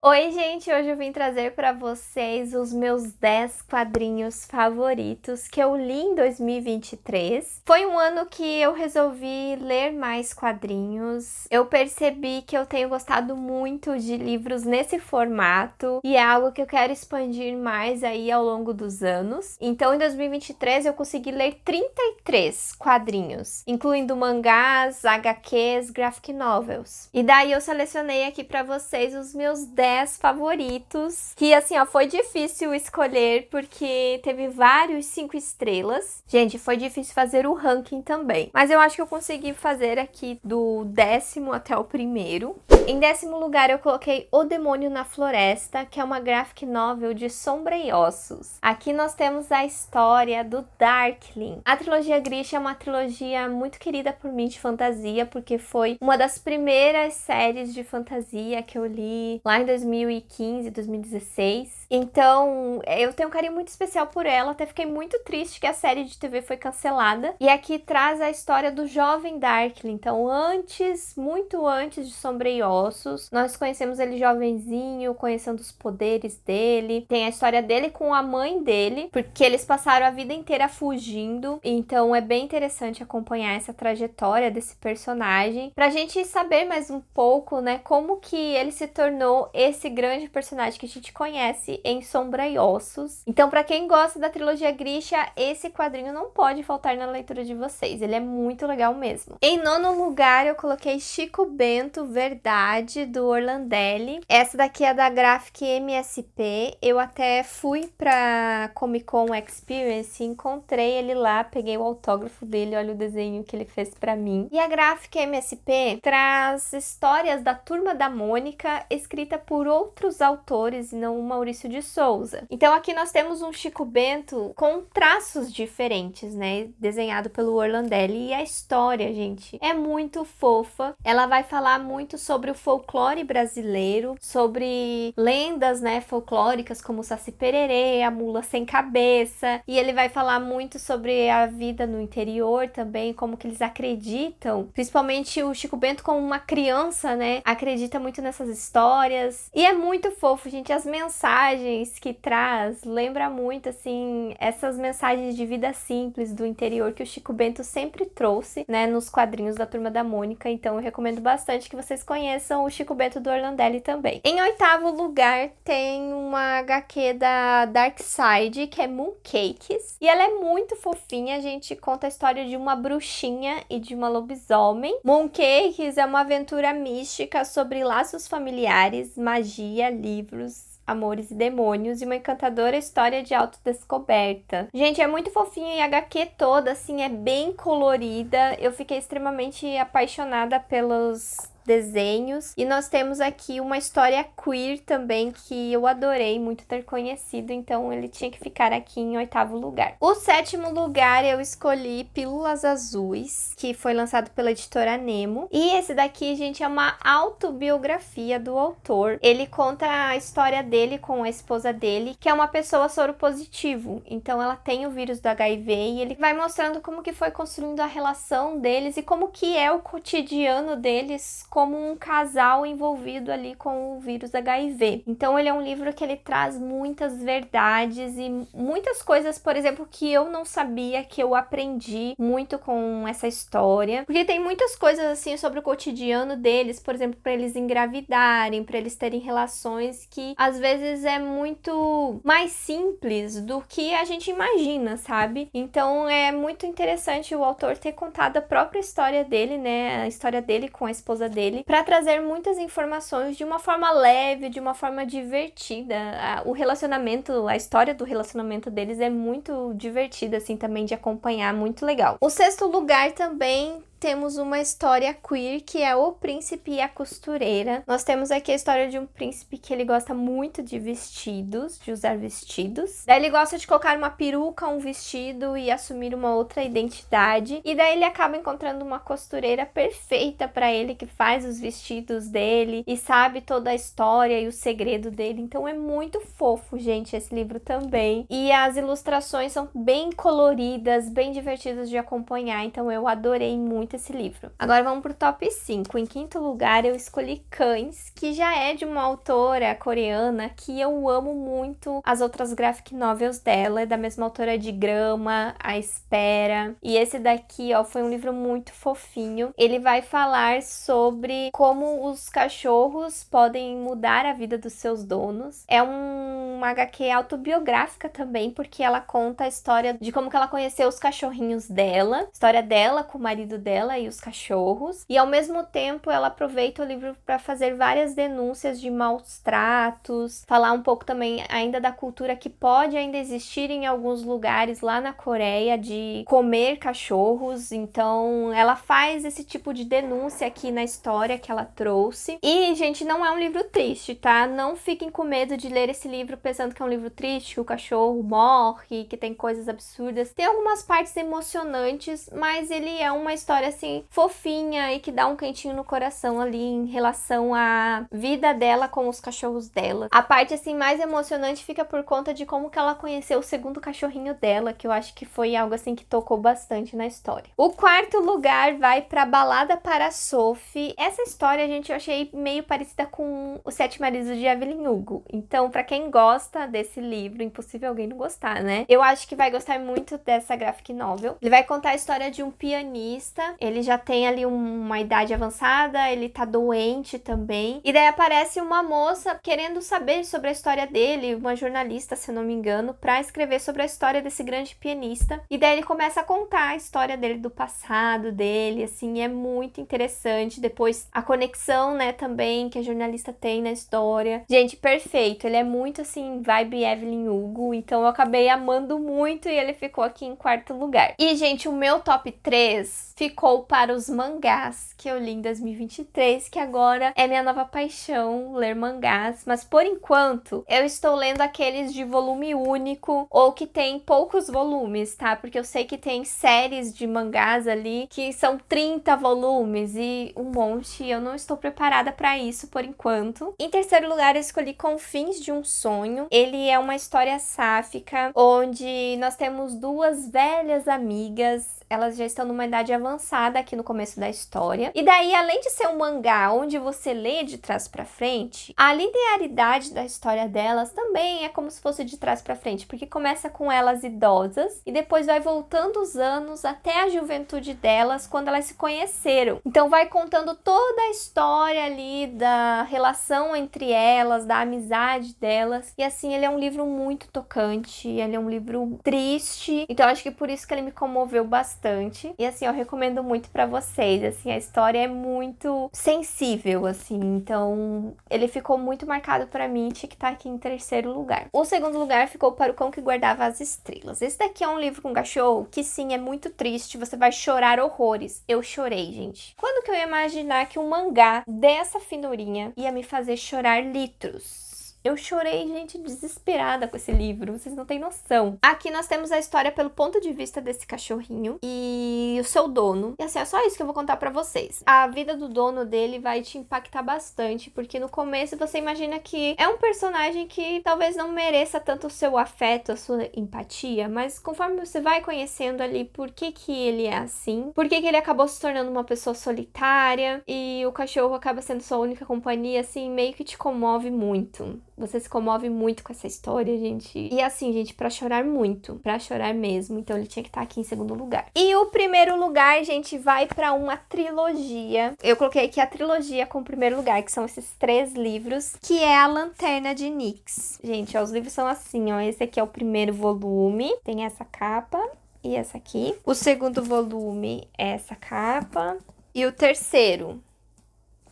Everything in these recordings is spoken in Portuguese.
Oi, gente! Hoje eu vim trazer para vocês os meus 10 quadrinhos favoritos que eu li em 2023. Foi um ano que eu resolvi ler mais quadrinhos. Eu percebi que eu tenho gostado muito de livros nesse formato e é algo que eu quero expandir mais aí ao longo dos anos. Então, em 2023 eu consegui ler 33 quadrinhos, incluindo mangás, HQs, graphic novels. E daí eu selecionei aqui para vocês os meus 10 favoritos, que assim, ó, foi difícil escolher porque teve vários 5 estrelas. Gente, foi difícil fazer o ranking também, mas eu acho que eu consegui fazer aqui do 10º até o primeiro. Em 10º lugar eu coloquei O Demônio na Floresta, que é uma graphic novel de Sombra e Ossos. Aqui nós temos a história do Darkling. A trilogia Grisha é uma trilogia muito querida por mim de fantasia, porque foi uma das primeiras séries de fantasia que eu li lá em 2015, 2016. Então, eu tenho um carinho muito especial por ela. Até fiquei muito triste que a série de TV foi cancelada. E aqui traz a história do jovem Darkling. Então, muito antes de Sombra e Ossos, nós conhecemos ele jovenzinho, conhecendo os poderes dele. Tem a história dele com a mãe dele, porque eles passaram a vida inteira fugindo. Então, é bem interessante acompanhar essa trajetória desse personagem, pra gente saber mais um pouco, né, como que ele se tornou esse grande personagem que a gente conhece em Sombra e Ossos. Então, pra quem gosta da trilogia Grisha, esse quadrinho não pode faltar na leitura de vocês. Ele é muito legal mesmo. Em 9º lugar, eu coloquei Chico Bento, Verdade, do Orlandelli. Essa daqui é da Graphic MSP. Eu até fui pra Comic Con Experience e encontrei ele lá, peguei o autógrafo dele, olha o desenho que ele fez pra mim. E a Graphic MSP traz histórias da Turma da Mônica, escrita por outros autores e não o Maurício de Souza. Então aqui nós temos um Chico Bento com traços diferentes, né? Desenhado pelo Orlandelli. E a história, gente, é muito fofa. Ela vai falar muito sobre o folclore brasileiro, sobre lendas, né, folclóricas como o Saci Pererê, a mula sem cabeça. E ele vai falar muito sobre a vida no interior também, como que eles acreditam. Principalmente o Chico Bento, como uma criança, né, acredita muito nessas histórias. E é muito fofo, gente. As mensagens que traz lembra muito, assim, essas mensagens de vida simples do interior que o Chico Bento sempre trouxe, né, nos quadrinhos da Turma da Mônica. Então eu recomendo bastante que vocês conheçam o Chico Bento do Orlandelli também. Em 8º lugar tem uma HQ da Dark Side, que é Mooncakes. E ela é muito fofinha. A gente conta a história de uma bruxinha e de uma lobisomem. Mooncakes é uma aventura mística sobre laços familiares, magia, livros, amores e demônios e uma encantadora história de autodescoberta. Gente, é muito fofinha e a HQ toda, assim, é bem colorida. Eu fiquei extremamente apaixonada pelos desenhos. E nós temos aqui uma história queer também que eu adorei muito ter conhecido, então ele tinha que ficar aqui em 8º lugar. O 7º lugar eu escolhi Pílulas Azuis, que foi lançado pela editora Nemo. E esse daqui, gente, é uma autobiografia do autor. Ele conta a história dele com a esposa dele, que é uma pessoa soropositivo. Então ela tem o vírus do HIV e ele vai mostrando como que foi construindo a relação deles e como que é o cotidiano deles como um casal envolvido ali com o vírus HIV. Então ele é um livro que ele traz muitas verdades e muitas coisas, por exemplo, que eu não sabia, que eu aprendi muito com essa história. Porque tem muitas coisas assim sobre o cotidiano deles, por exemplo, para eles engravidarem, para eles terem relações que às vezes é muito mais simples do que a gente imagina, sabe? Então é muito interessante o autor ter contado a própria história dele, né? A história dele com a esposa dele, para trazer muitas informações de uma forma leve, de uma forma divertida. O relacionamento, a história do relacionamento deles é muito divertida, assim, também de acompanhar, muito legal. O 6º lugar também temos uma história queer, que é O Príncipe e a Costureira. Nós temos aqui a história de um príncipe que ele gosta muito de vestidos, de usar vestidos. Daí ele gosta de colocar uma peruca, um vestido e assumir uma outra identidade. E daí ele acaba encontrando uma costureira perfeita para ele, que faz os vestidos dele e sabe toda a história e o segredo dele. Então é muito fofo, gente, esse livro também. E as ilustrações são bem coloridas, bem divertidas de acompanhar. Então eu adorei muito muito esse livro. Agora vamos pro top 5. Em quinto lugar, eu escolhi Cães, que já é de uma autora coreana que eu amo muito as outras graphic novels dela, é da mesma autora de Grama, A Espera. E esse daqui, ó, foi um livro muito fofinho. Ele vai falar sobre como os cachorros podem mudar a vida dos seus donos. É uma HQ autobiográfica também, porque ela conta a história de como que ela conheceu os cachorrinhos dela, história dela com o marido dela e os cachorros. E ao mesmo tempo ela aproveita o livro para fazer várias denúncias de maus tratos, falar um pouco também ainda da cultura que pode ainda existir em alguns lugares lá na Coreia de comer cachorros. Então ela faz esse tipo de denúncia aqui na história que ela trouxe. E, gente, não é um livro triste, tá? Não fiquem com medo de ler esse livro pensando que é um livro triste, que o cachorro morre, que tem coisas absurdas. Tem algumas partes emocionantes, mas ele é uma história, assim, fofinha e que dá um quentinho no coração ali em relação à vida dela com os cachorros dela. A parte, assim, mais emocionante fica por conta de como que ela conheceu o segundo cachorrinho dela, que eu acho que foi algo, assim, que tocou bastante na história. O quarto lugar vai pra Balada para Sophie. Essa história, gente, eu achei meio parecida com Os Sete Maridos de Evelyn Hugo. Então, pra quem gosta desse livro, impossível alguém não gostar, né? Eu acho que vai gostar muito dessa graphic novel. Ele vai contar a história de um pianista. Ele já tem ali uma idade avançada, ele tá doente também. E daí aparece uma moça querendo saber sobre a história dele, uma jornalista, se eu não me engano, pra escrever sobre a história desse grande pianista. E daí ele começa a contar a história dele, do passado dele, assim, é muito interessante. Depois a conexão, né, também que a jornalista tem na história. Gente, perfeito. Ele é muito, assim, vibe Evelyn Hugo. Então eu acabei amando muito e ele ficou aqui em quarto lugar. E, gente, o meu top 3 ficou para os mangás que eu li em 2023, que agora é minha nova paixão, ler mangás. Mas, por enquanto, eu estou lendo aqueles de volume único ou que tem poucos volumes, tá? Porque eu sei que tem séries de mangás ali que são 30 volumes e um monte. Eu não estou preparada para isso por enquanto. Em terceiro lugar, eu escolhi Confins de um Sonho. Ele é uma história sáfica onde nós temos duas velhas amigas. Elas já estão numa idade avançada aqui no começo da história. E daí, além de ser um mangá onde você lê de trás pra frente, a linearidade da história delas também é como se fosse de trás pra frente, porque começa com elas idosas e depois vai voltando os anos até a juventude delas, quando elas se conheceram. Então vai contando toda a história ali da relação entre elas, da amizade delas. E assim, ele é um livro muito tocante, ele é um livro triste. Então acho que por isso que ele me comoveu bastante. E assim, eu recomendo muito pra vocês. Assim, a história é muito sensível, assim. Então, ele ficou muito marcado pra mim, tinha que estar aqui em terceiro lugar. O segundo lugar ficou para O Cão que Guardava as Estrelas. Esse daqui é um livro com cachorro que, sim, é muito triste. Você vai chorar horrores. Eu chorei, gente. Quando que eu ia imaginar que um mangá dessa finurinha ia me fazer chorar litros? Eu chorei, gente, desesperada com esse livro, vocês não têm noção. Aqui nós temos a história pelo ponto de vista desse cachorrinho e o seu dono. E assim, é só isso que eu vou contar pra vocês. A vida do dono dele vai te impactar bastante, porque no começo você imagina que é um personagem que talvez não mereça tanto o seu afeto, a sua empatia, mas conforme você vai conhecendo ali por que ele é assim, por que ele acabou se tornando uma pessoa solitária e o cachorro acaba sendo sua única companhia, assim, meio que te comove muito. Você se comove muito com essa história, gente. E assim, gente, pra chorar muito. Pra chorar mesmo. Então ele tinha que estar aqui em segundo lugar. E o primeiro lugar, gente, vai pra uma trilogia. Eu coloquei aqui a trilogia como primeiro lugar, que são esses 3 livros, que é A Lanterna de Nyx. Gente, ó, os livros são assim, ó. Esse aqui é o primeiro volume. Tem essa capa e essa aqui. O segundo volume é essa capa. E o terceiro...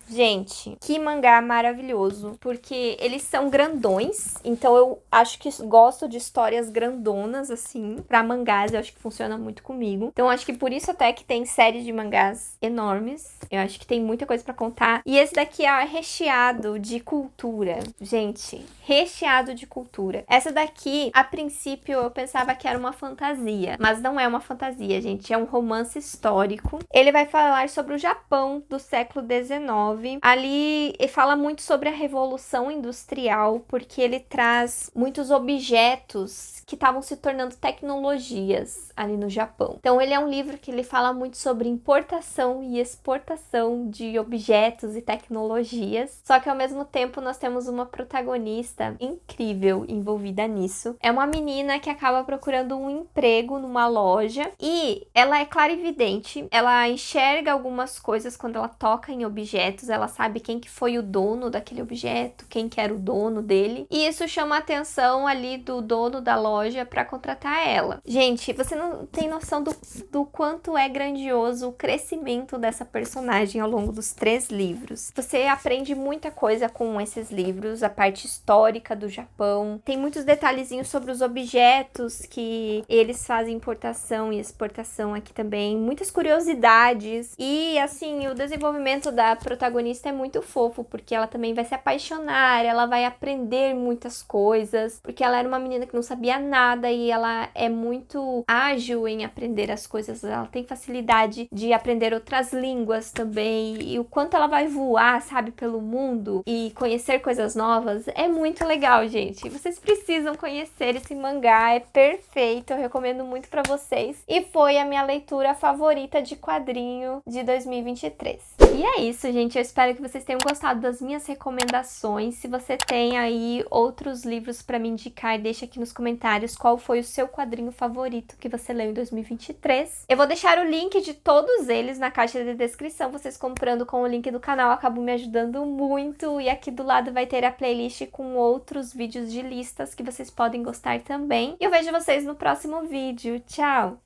Gente, que mangá maravilhoso, porque eles são grandões, então eu acho que gosto de histórias grandonas, assim, pra mangás, eu acho que funciona muito comigo. Então acho que por isso até que tem séries de mangás enormes, eu acho que tem muita coisa pra contar. E esse daqui é recheado de cultura, gente, recheado de cultura. Essa daqui, a princípio, eu pensava que era uma fantasia, mas não é uma fantasia, gente, é um romance histórico. Ele vai falar sobre o Japão do século XIX, XIX. Ali ele fala muito sobre a Revolução Industrial, porque ele traz muitos objetos que estavam se tornando tecnologias ali no Japão. Então ele é um livro que ele fala muito sobre importação e exportação de objetos e tecnologias, só que ao mesmo tempo nós temos uma protagonista incrível envolvida nisso. É uma menina que acaba procurando um emprego numa loja e ela é clarividente, ela enxerga algumas coisas quando ela toca em objetos, ela sabe quem que foi o dono daquele objeto, quem que era o dono dele, e isso chama a atenção ali do dono da loja para contratar ela. Gente, você não tem noção do quanto é grandioso o crescimento dessa personagem ao longo dos 3 livros. Você aprende muita coisa com esses livros, a parte histórica do Japão, tem muitos detalhezinhos sobre os objetos que eles fazem importação e exportação aqui também, muitas curiosidades e assim, o desenvolvimento da protagonista é muito fofo, porque ela também vai se apaixonar, ela vai aprender muitas coisas, porque ela era uma menina que não sabia nada e ela é muito ágil em aprender as coisas, ela tem facilidade de aprender outras línguas também, e o quanto ela vai voar, sabe, pelo mundo e conhecer coisas novas, é muito legal, gente. Vocês precisam conhecer esse mangá, é perfeito, eu recomendo muito pra vocês, e foi a minha leitura favorita de quadrinho de 2023. E é isso, gente, eu espero que vocês tenham gostado das minhas recomendações. Se você tem aí outros livros pra me indicar, deixa aqui nos comentários qual foi o seu quadrinho favorito que você leu em 2023. Eu vou deixar o link de todos eles na caixa de descrição. Vocês comprando com o link do canal acabam me ajudando muito. E aqui do lado vai ter a playlist com outros vídeos de listas que vocês podem gostar também. E eu vejo vocês no próximo vídeo. Tchau!